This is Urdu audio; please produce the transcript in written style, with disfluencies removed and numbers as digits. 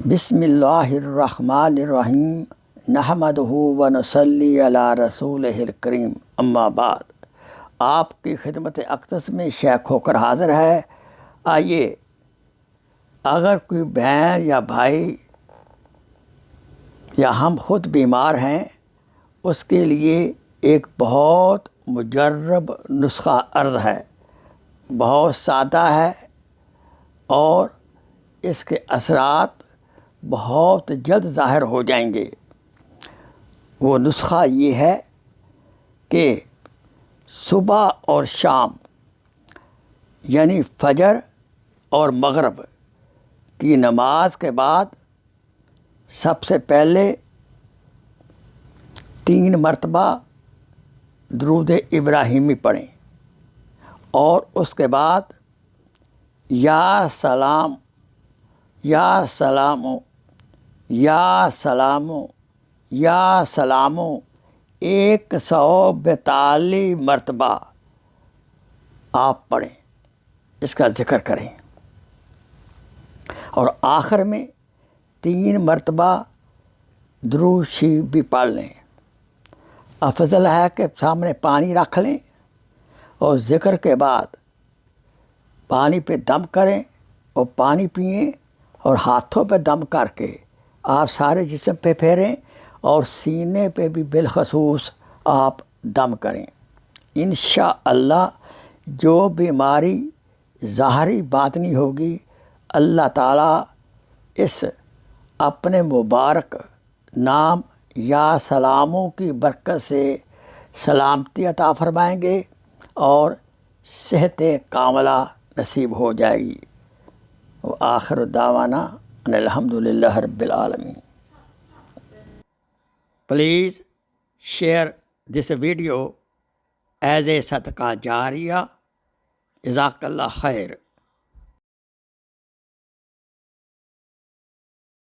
بسم اللہ الرحمن الرحیم نحمدہ و نصلی علی رسولہ الکریم اما بعد۔ آپ کی خدمت اقدس میں شیخ ہو کر حاضر ہے۔ آئیے، اگر کوئی بہن یا بھائی یا ہم خود بیمار ہیں، اس کے لیے ایک بہت مجرب نسخہ عرض ہے، بہت سادہ ہے اور اس کے اثرات بہت جلد ظاہر ہو جائیں گے۔ وہ نسخہ یہ ہے کہ صبح اور شام یعنی فجر اور مغرب کی نماز کے بعد سب سے پہلے 3 مرتبہ درود ابراہیمی پڑھیں اور اس کے بعد یا سلام یا سلام یا سلام یا سلام 142 مرتبہ آپ پڑھیں، اس کا ذکر کریں اور آخر میں 3 مرتبہ درود شریف بھی پڑھ لیں۔ افضل ہے کہ سامنے پانی رکھ لیں اور ذکر کے بعد پانی پہ دم کریں اور پانی پئیں اور ہاتھوں پہ دم کر کے آپ سارے جسم پہ پھیریں اور سینے پہ بھی بالخصوص آپ دم کریں۔ انشاءاللہ جو بیماری ظاہری باطنی ہوگی، اللہ تعالیٰ اس اپنے مبارک نام یا سلاموں کی برکت سے سلامتی عطا فرمائیں گے اور صحت کاملہ نصیب ہو جائے گی۔ وآخر دعوانا ان الحمدللہ رب العالمین۔ Please share this video as a صدقہ جاریہ۔ جزاک اللہ خیر۔